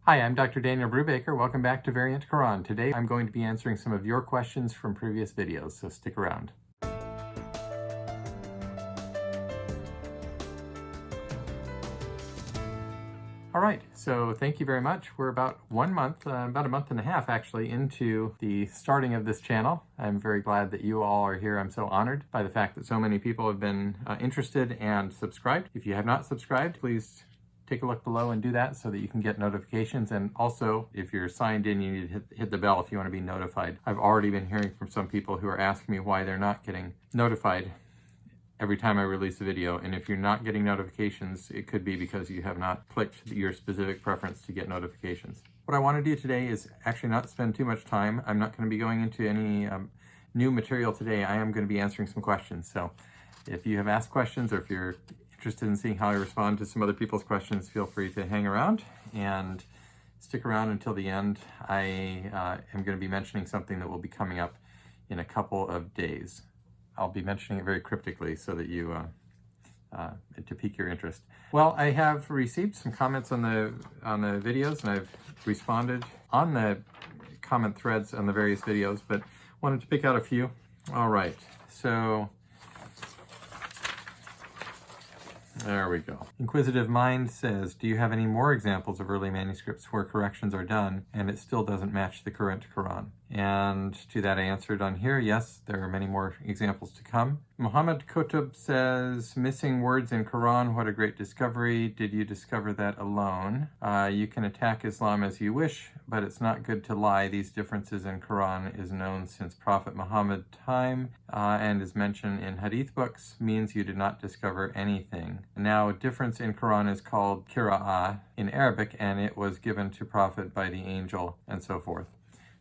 Hi, I'm Dr. Daniel Brubaker. Welcome back to Variant Qur'an. Today I'm going to be answering some of your questions from previous videos, so stick around. All right, so thank you very much. We're about 1 month, about a month and a half actually, into the starting of this channel. I'm very glad that you all are here. I'm so honored by the fact that so many people have been interested and subscribed. If you have not subscribed, please take a look below and do that so that you can get notifications. And also, if you're signed in, you need to hit the bell if you want to be notified. I've already been hearing from some people who are asking me why they're not getting notified every time I release a video. And if you're not getting notifications, it could be because you have not clicked your specific preference to get notifications. What I want to do today is actually not spend too much time. I'm not going to be going into any new material today. I am going to be answering some questions. So if you have asked questions, or if you're interested in seeing how I respond to some other people's questions, feel free to hang around and stick around until the end. I am going to be mentioning something that will be coming up in a couple of days. I'll be mentioning it very cryptically so that you, to pique your interest. Well, I have received some comments on the videos, and I've responded on the comment threads on the various videos, but wanted to pick out a few. All right, so there we go. Inquisitive Mind says, do you have any more examples of early manuscripts where corrections are done and it still doesn't match the current Quran? And to that I answered on here, yes, there are many more examples to come. Mohamed Kotb says, missing words in Quran, what a great discovery. Did you discover that alone? You can attack Islam as you wish, but it's not good to lie. These differences in Quran is known since Prophet Muhammad's time and is mentioned in Hadith books, means you did not discover anything. Now, a difference in Quran is called qira'a in Arabic, and it was given to Prophet by the angel, and so forth.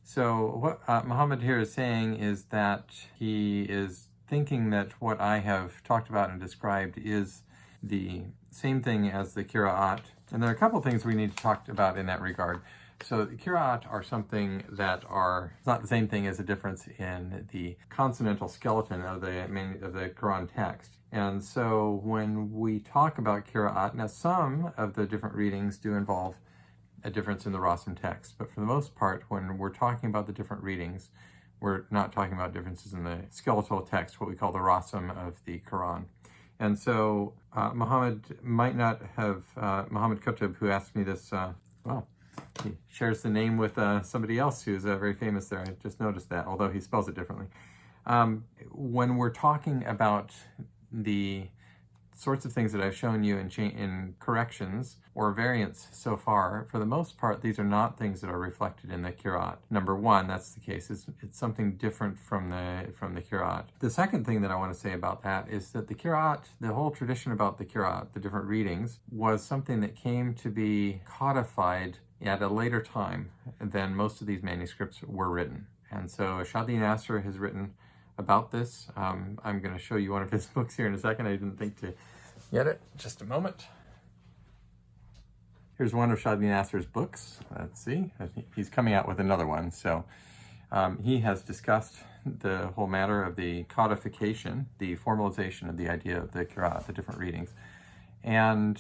So what Muhammad here is saying is that he is thinking that what I have talked about and described is the same thing as the qiraat. And there are a couple things we need to talk about in that regard. So the qiraat are something that are not the same thing as a difference in the consonantal skeleton of the Quran text. And so when we talk about qiraat, now some of the different readings do involve a difference in the Rasim text, but for the most part, when we're talking about the different readings, we're not talking about differences in the skeletal text, what we call the Rasim of the Quran. And so Mohamed Kotb, who asked me this, well, he shares the name with somebody else who's very famous there. I just noticed that, although he spells it differently. When we're talking about the sorts of things that I've shown you in corrections or variants so far, for the most part, these are not things that are reflected in the Qirāāt. Number one, that's the case. It's something different from the Qirāāt. The second thing that I want to say about that is that the Qirāāt, the whole tradition about the Qirāāt, the different readings, was something that came to be codified at a later time than most of these manuscripts were written. And so Shady Nasser has written about this. I'm going to show you one of his books here in a second. I didn't think to get it. Just a moment. Here's one of Shady Nasser's books. Let's see. I think he's coming out with another one. So he has discussed the whole matter of the codification, the formalization of the idea of the Qirāāt, the different readings. And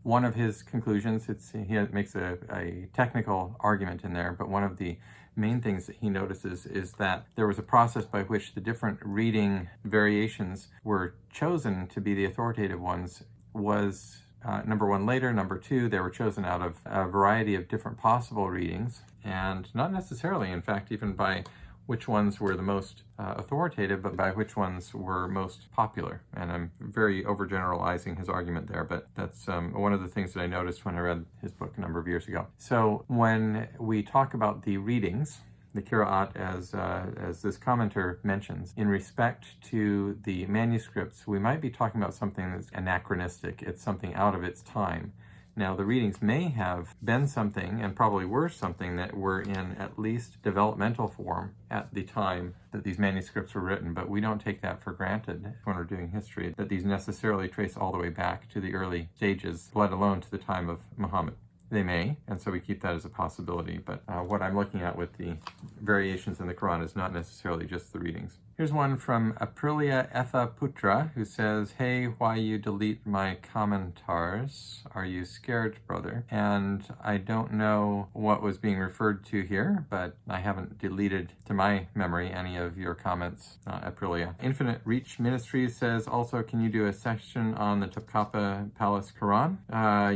one of his conclusions, he makes a technical argument in there, but one of the main things that he notices is that there was a process by which the different reading variations were chosen to be the authoritative ones was number one, later. Number two, they were chosen out of a variety of different possible readings, and not necessarily, in fact, even by which ones were the most authoritative, but by which ones were most popular. And I'm very overgeneralizing his argument there, but that's one of the things that I noticed when I read his book a number of years ago. So when we talk about the readings, the Qirāāt, as this commenter mentions, in respect to the manuscripts, we might be talking about something that's anachronistic. It's something out of its time. Now, the readings may have been something, and probably were something, that were in at least developmental form at the time that these manuscripts were written, but we don't take that for granted when we're doing history, that these necessarily trace all the way back to the early stages, let alone to the time of Muhammad. They may, and so we keep that as a possibility, but what I'm looking at with the variations in the Quran is not necessarily just the readings. Here's one from Aprilia Etha Putra, who says, hey, why you delete my commentars? Are you scared, brother? And I don't know what was being referred to here, but I haven't deleted, to my memory, any of your comments, Aprilia. Infinite Reach Ministries says, also, can you do a section on the Topkapi Palace Qur'an?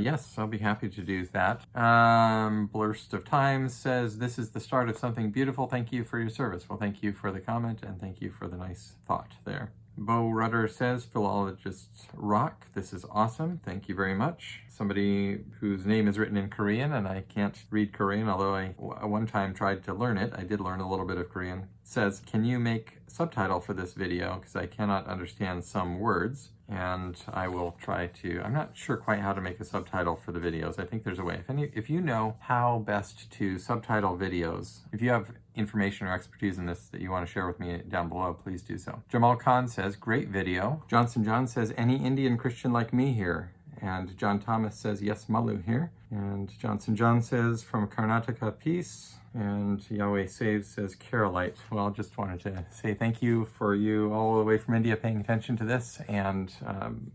Yes, I'll be happy to do that. BlurstofTimes says, this is the start of something beautiful. Thank you for your service. Well, thank you for the comment, and thank you for the nice thought there. Bowrudder says, Philologists rock. This is awesome. Thank you very much. Somebody whose name is written in Korean, and I can't read Korean, although I one time tried to learn it. I did learn a little bit of Korean. Says, can you make subtitle for this video? Because I cannot understand some words. And I will try to, I'm not sure quite how to make a subtitle for the videos. I think there's a way. If you know how best to subtitle videos, if you have information or expertise in this that you want to share with me down below, please do so. Jamal Khan says, great video. Johnson John says, any Indian Christian like me here? And John Thomas says, yes, mallu here. And Johnson John says, from Karantaka, peace. And Yahweh Saves says, Qirāʻāt. Well, just wanted to say thank you for you all the way from India paying attention to this. And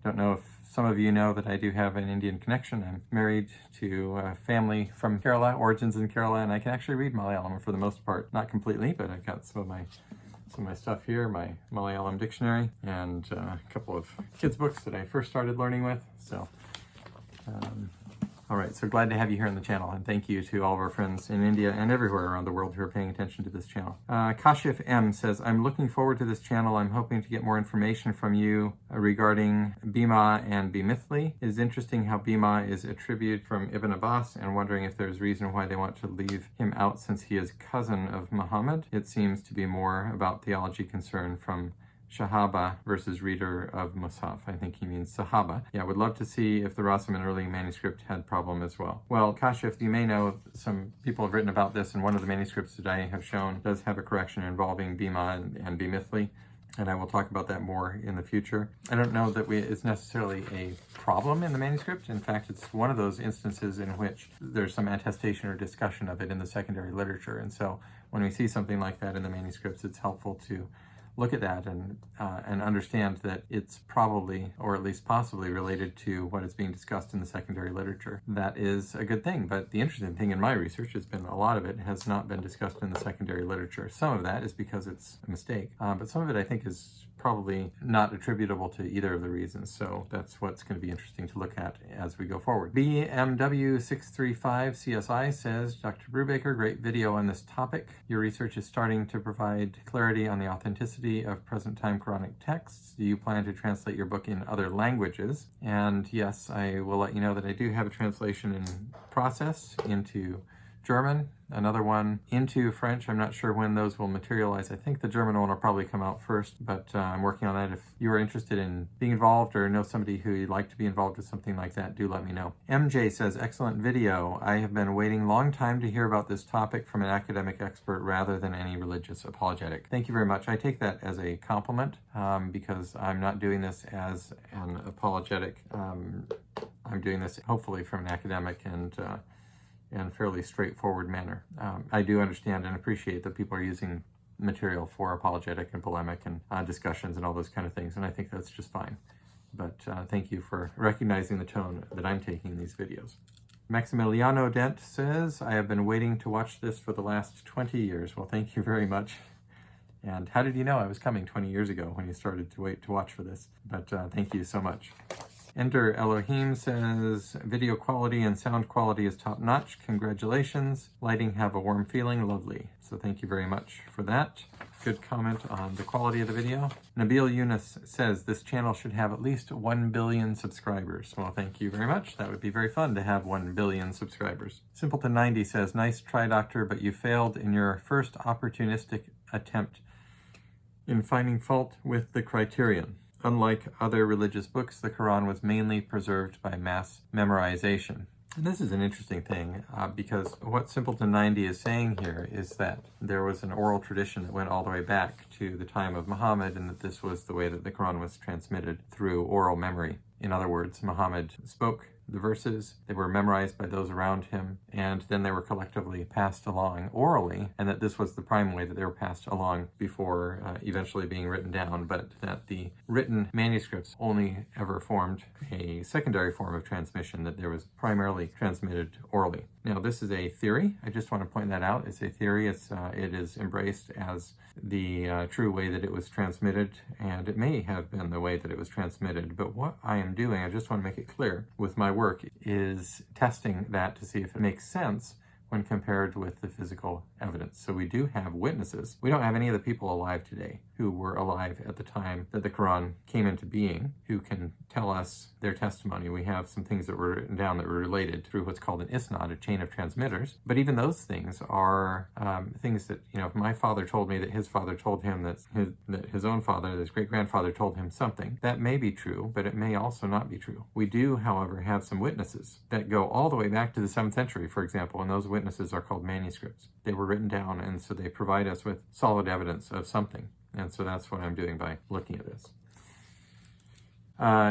don't know if some of you know that I do have an Indian connection. I'm married to a family from Kerala, origins in Kerala, and I can actually read Malayalam for the most part. Not completely, but I've got some of my stuff here, my Malayalam dictionary, and a couple of kids' books that I first started learning with. So, all right, so glad to have you here on the channel, and thank you to all of our friends in India and everywhere around the world who are paying attention to this channel. Kashif M says, I'm looking forward to this channel. I'm hoping to get more information from you regarding bima and bi-mithli. It is interesting how bima is attributed from Ibn Abbas, and wondering if there's reason why they want to leave him out since he is cousin of Muhammad. It seems to be more about theology concern from Shahaba versus reader of Musaf. I think he means Sahaba. Yeah, would love to see if the Rasaman early manuscript had problem as well. Well, Kashif, you may know some people have written about this, and one of the manuscripts that I have shown does have a correction involving bima and bi-mithli, and I will talk about that more in the future. I don't know that it's necessarily a problem in the manuscript. In fact, it's one of those instances in which there's some attestation or discussion of it in the secondary literature, and so when we see something like that in the manuscripts, it's helpful to look at that and understand that it's probably, or at least possibly, related to what is being discussed in the secondary literature. That is a good thing, but the interesting thing in my research has been a lot of it has not been discussed in the secondary literature. Some of that is because it's a mistake, but some of it I think is probably not attributable to either of the reasons, so that's what's going to be interesting to look at as we go forward. BMW635CSI says, Dr. Brubaker, great video on this topic. Your research is starting to provide clarity on the authenticity of present-time Quranic texts. Do you plan to translate your book in other languages? And yes, I will let you know that I do have a translation in process into German, another one into French. I'm not sure when those will materialize. I think the German one will probably come out first, but I'm working on that. If you are interested in being involved or know somebody who you'd like to be involved with something like that, do let me know. MJ says, excellent video. I have been waiting a long time to hear about this topic from an academic expert rather than any religious apologetic. Thank you very much. I take that as a compliment because I'm not doing this as an apologetic. I'm doing this hopefully from an academic and fairly straightforward manner. I do understand and appreciate that people are using material for apologetic and polemic and discussions and all those kind of things, and I think that's just fine. But thank you for recognizing the tone that I'm taking in these videos. Maximiliano Dent says, I have been waiting to watch this for the last 20 years. Well, thank you very much. And how did you know I was coming 20 years ago when you started to wait to watch for this? But thank you so much. Enter Elohim says, video quality and sound quality is top-notch. Congratulations. Lighting have a warm feeling. Lovely. So thank you very much for that. Good comment on the quality of the video. Nabeel Younis says, this channel should have at least 1 billion subscribers. Well, thank you very much. That would be very fun to have 1 billion subscribers. Simpleton90 says, nice try, doctor, but you failed in your first opportunistic attempt in finding fault with the criterion. Unlike other religious books, the Quran was mainly preserved by mass memorization. And this is an interesting thing because what Simpleton90 is saying here is that there was an oral tradition that went all the way back to the time of Muhammad, and that this was the way that the Quran was transmitted through oral memory. In other words, Muhammad spoke the verses, they were memorized by those around him, and then they were collectively passed along orally, and that this was the prime way that they were passed along before eventually being written down, but that the written manuscripts only ever formed a secondary form of transmission, that there was primarily transmitted orally. Now, this is a theory. I just want to point that out. It's a theory. It is embraced as the true way that it was transmitted, and it may have been the way that it was transmitted. But what I am doing, I just want to make it clear with my work, is testing that to see if it makes sense when compared with the physical evidence. So we do have witnesses. We don't have any of the people alive today who were alive at the time that the Quran came into being who can tell us their testimony. We have some things that were written down that were related through what's called an isnad, a chain of transmitters. But even those things are things that, if my father told me that his father told him that his own father, his great-grandfather told him something, that may be true, but it may also not be true. We do, however, have some witnesses that go all the way back to the 7th century, for example, and those witnesses are called manuscripts. They were written down, and so they provide us with solid evidence of something. And so that's what I'm doing by looking at this.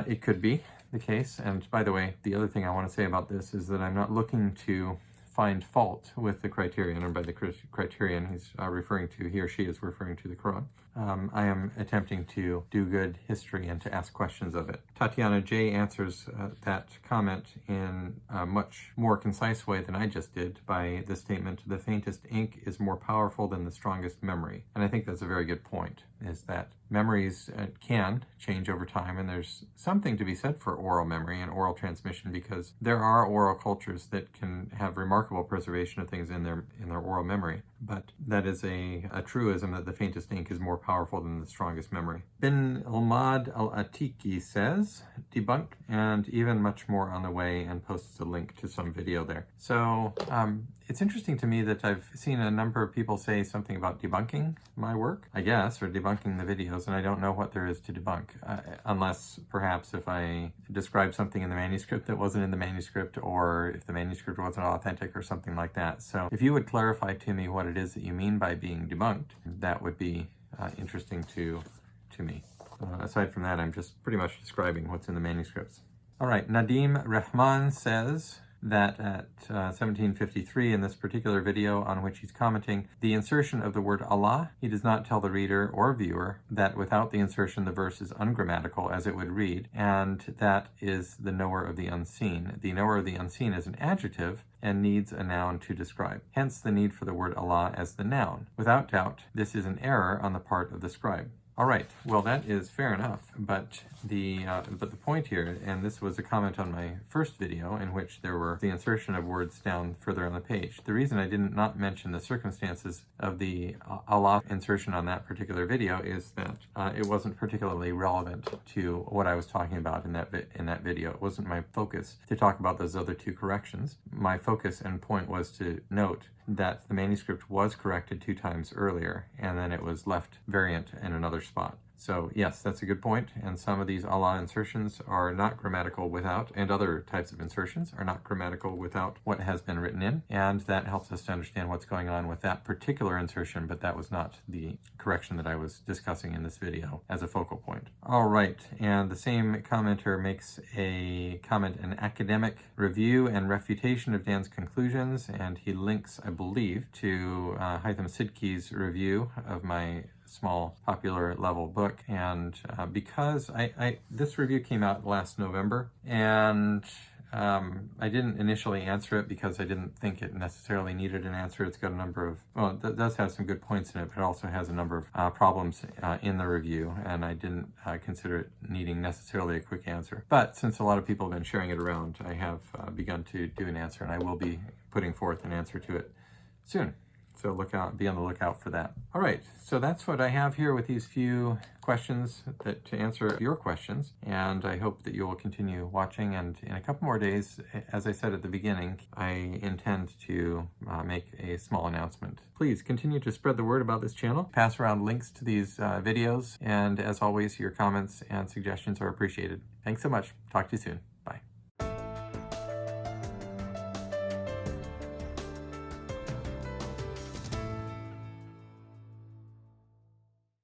It could be the case, and by the way, the other thing I want to say about this is that I'm not looking to find fault with the criterion, or by the criterion he's referring to, he or she is referring to the Quran. I am attempting to do good history and to ask questions of it. Tatiana J answers that comment in a much more concise way than I just did by the statement, the faintest ink is more powerful than the strongest memory. And I think that's a very good point, is that memories can change over time, and there's something to be said for oral memory and oral transmission, because there are oral cultures that can have remarkable preservation of things in their oral memory. But that is a truism, that the faintest ink is more powerful than the strongest memory. Binlmad AlAteeqi says, debunked, and even much more on the way, and posts a link to some video there. So it's interesting to me that I've seen a number of people say something about debunking my work, I guess, or debunking the videos, and I don't know what there is to debunk, unless perhaps if I describe something in the manuscript that wasn't in the manuscript, or if the manuscript wasn't authentic or something like that. So if you would clarify to me what it is that you mean by being debunked, that would be interesting to me. Aside from that, I'm just pretty much describing what's in the manuscripts. All right, Nadeem Rehman says that at 1753, in this particular video on which he's commenting, the insertion of the word Allah, he does not tell the reader or viewer that without the insertion the verse is ungrammatical as it would read, and that is the knower of the unseen. The knower of the unseen is an adjective and needs a noun to describe. Hence the need for the word Allah as the noun. Without doubt, this is an error on the part of the scribe. All right, well, that is fair enough, but the point here, and this was a comment on my first video in which there were the insertion of words down further on the page. The reason I did not mention the circumstances of the Allah insertion on that particular video is that it wasn't particularly relevant to what I was talking about in that video. It wasn't my focus to talk about those other two corrections. My focus and point was to note that the manuscript was corrected 2 times earlier, and then it was left variant in another spot. So yes, that's a good point, and some of these Allah insertions are not grammatical without, and other types of insertions are not grammatical without what has been written in, and that helps us to understand what's going on with that particular insertion, but that was not the correction that I was discussing in this video as a focal point. All right, and the same commenter makes a comment, an academic review and refutation of Dan's conclusions, and he links, I believe, to Haitham Sidki's review of my small popular level book. And because this review came out last November, and I didn't initially answer it because I didn't think it necessarily needed an answer. It's got a number of, well, it does have some good points in it, but it also has a number of problems in the review, and I didn't consider it needing necessarily a quick answer. But since a lot of people have been sharing it around, I have begun to do an answer, and I will be putting forth an answer to it soon. So be on the lookout for that. All right, so that's what I have here with these few questions to answer your questions, and I hope that you will continue watching. And in a couple more days, as I said at the beginning, I intend to make a small announcement. Please continue to spread the word about this channel, pass around links to these videos, and as always, your comments and suggestions are appreciated. Thanks so much. Talk to you soon.